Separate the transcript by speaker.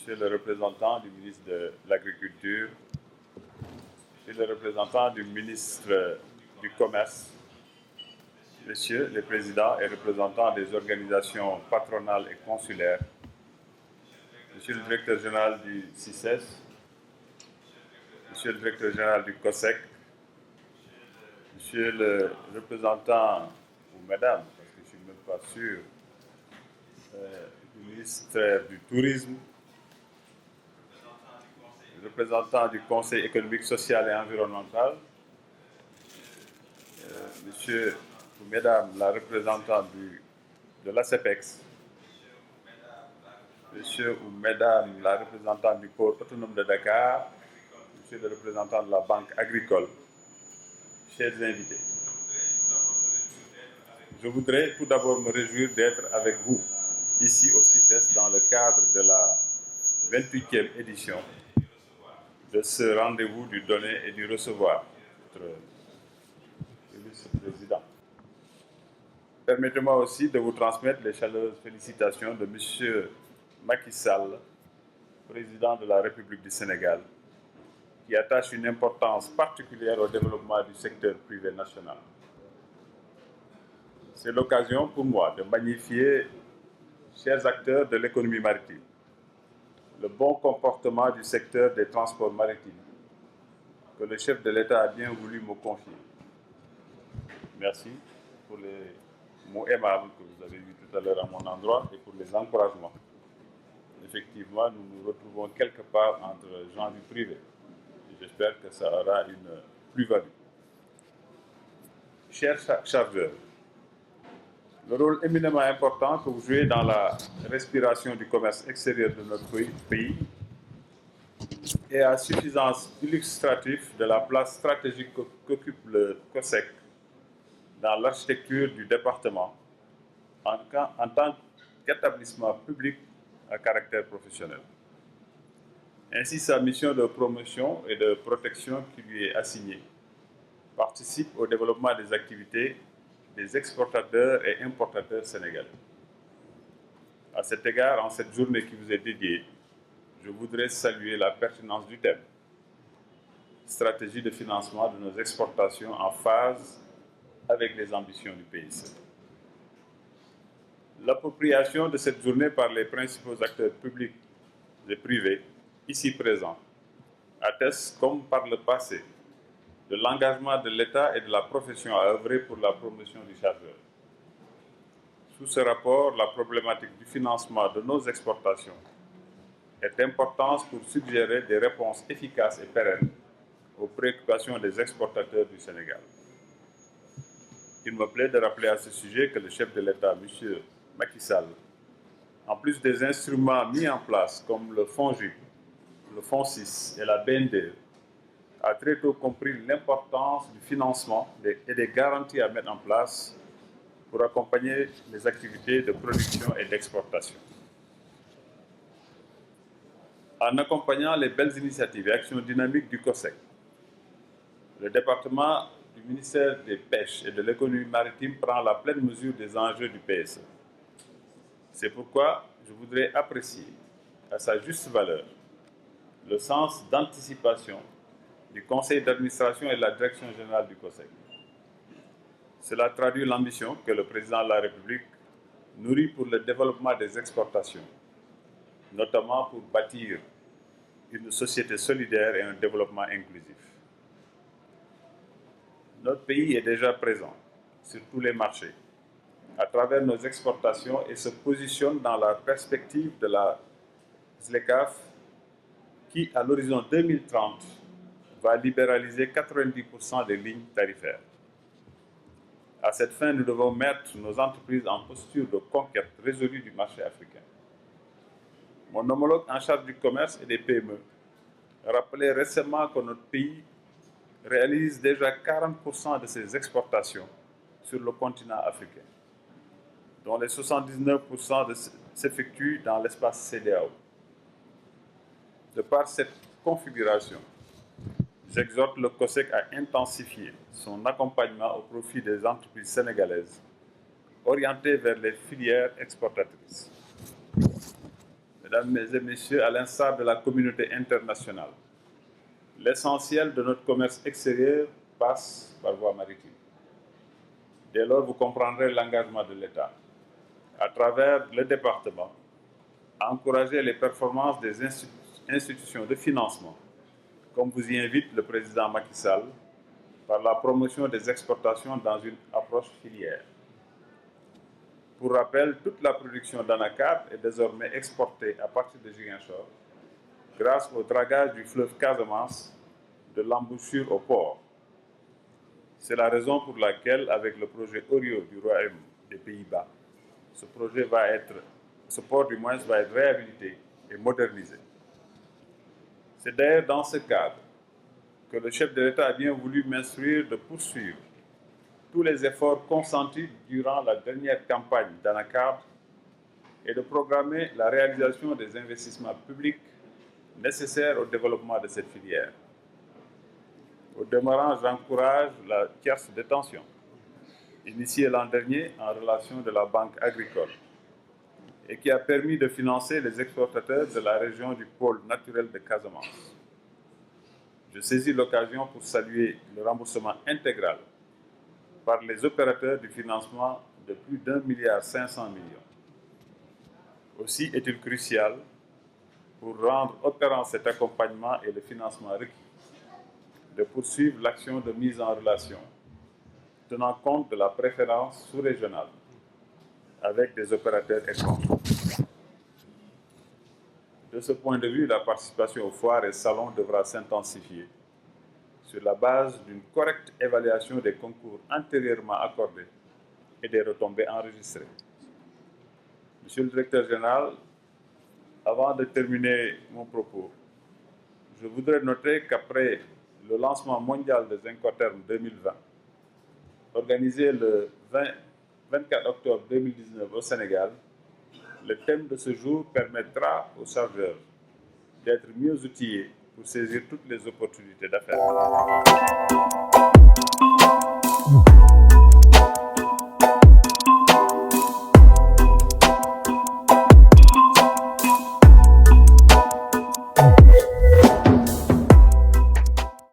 Speaker 1: Monsieur le représentant du ministre de l'Agriculture, Monsieur le représentant du ministre du Commerce, Messieurs les présidents et représentants des organisations patronales et consulaires, Monsieur le directeur général du CICES, Monsieur le directeur général du COSEC, Monsieur le représentant, ou Madame, parce que je ne suis même pas sûr, du ministère du Tourisme, le représentant du Conseil économique, social et environnemental, Monsieur ou Mesdames, la représentante de l'ACEPEX, Monsieur ou Mesdames, la représentante du port autonome de Dakar, Monsieur le représentant de la Banque agricole, chers invités. Je voudrais tout d'abord me réjouir d'être avec vous ici au CICES dans le cadre de la 28e édition de ce rendez-vous du donner et du recevoir, notre vice-président. Permettez-moi aussi de vous transmettre les chaleureuses félicitations de M. Macky Sall, président de la République du Sénégal, qui attache une importance particulière au développement du secteur privé national. C'est l'occasion pour moi de magnifier, chers acteurs de l'économie maritime, le bon comportement du secteur des transports maritimes que le chef de l'État a bien voulu me confier. Merci pour les mots aimables que vous avez eus tout à l'heure à mon endroit et pour les encouragements. Effectivement, nous nous retrouvons quelque part entre gens du privé. J'espère que ça aura une plus-value. Chers chargeurs, le rôle éminemment important que vous jouez dans la respiration du commerce extérieur de notre pays est à suffisance illustratif de la place stratégique qu'occupe le COSEC dans l'architecture du département en tant qu'établissement public à caractère professionnel. Ainsi, sa mission de promotion et de protection qui lui est assignée participe au développement des activités des exportateurs et importateurs sénégalais. À cet égard, en cette journée qui vous est dédiée, je voudrais saluer la pertinence du thème « Stratégie de financement de nos exportations en phase avec les ambitions du PICE ». L'appropriation de cette journée par les principaux acteurs publics et privés ici présents atteste, comme par le passé, de l'engagement de l'État et de la profession à œuvrer pour la promotion du chargeur. Sous ce rapport, la problématique du financement de nos exportations est d'importance pour suggérer des réponses efficaces et pérennes aux préoccupations des exportateurs du Sénégal. Il me plaît de rappeler à ce sujet que le chef de l'État, M. Macky Sall, en plus des instruments mis en place comme le FONGIP, le FONSIS et la BNDE, a très tôt compris l'importance du financement et des garanties à mettre en place pour accompagner les activités de production et d'exportation. En accompagnant les belles initiatives et actions dynamiques du COSEC, le département du ministère des Pêches et de l'économie maritime prend la pleine mesure des enjeux du PSE. C'est pourquoi je voudrais apprécier à sa juste valeur le sens d'anticipation du conseil d'administration et de la direction générale du COSEC. Cela traduit l'ambition que le président de la République nourrit pour le développement des exportations, notamment pour bâtir une société solidaire et un développement inclusif. Notre pays est déjà présent sur tous les marchés à travers nos exportations et se positionne dans la perspective de la ZLECAf qui, à l'horizon 2030, va libéraliser 90% des lignes tarifaires. À cette fin, nous devons mettre nos entreprises en posture de conquête résolue du marché africain. Mon homologue en charge du commerce et des PME rappelait récemment que notre pays réalise déjà 40% de ses exportations sur le continent africain, dont les 79% s'effectuent dans l'espace CEDEAO. De par cette configuration, j'exhorte le COSEC à intensifier son accompagnement au profit des entreprises sénégalaises orientées vers les filières exportatrices. Mesdames et messieurs, à l'instar de la communauté internationale, l'essentiel de notre commerce extérieur passe par voie maritime. Dès lors, vous comprendrez l'engagement de l'État, à travers le département, à encourager les performances des institutions de financement, comme vous y invite le président Macky Sall, par la promotion des exportations dans une approche filière. Pour rappel, toute la production d'anacarde est désormais exportée à partir de Ziguinchor grâce au dragage du fleuve Casamance de l'embouchure au port. C'est la raison pour laquelle, avec le projet Orio du Royaume des Pays-Bas, ce port du moins va être réhabilité et modernisé. C'est d'ailleurs dans ce cadre que le chef de l'État a bien voulu m'instruire de poursuivre tous les efforts consentis durant la dernière campagne d'anacarde et de programmer la réalisation des investissements publics nécessaires au développement de cette filière. Au demeurant, j'encourage la tierce détention, initiée l'an dernier en relation de la Banque agricole, et qui a permis de financer les exportateurs de la région du pôle naturel de Casamance. Je saisis l'occasion pour saluer le remboursement intégral par les opérateurs du financement de plus d'1,5 milliard. Aussi est-il crucial, pour rendre opérant cet accompagnement et le financement requis, de poursuivre l'action de mise en relation, tenant compte de la préférence sous-régionale avec des opérateurs étrangers. De ce point de vue, la participation aux foires et salons devra s'intensifier sur la base d'une correcte évaluation des concours antérieurement accordés et des retombées enregistrées. Monsieur le directeur général, avant de terminer mon propos, je voudrais noter qu'après le lancement mondial des Incoterms 2020, organisé le 24 octobre 2019 au Sénégal, le thème de ce jour permettra aux chargeurs d'être mieux outillés pour saisir toutes les opportunités d'affaires.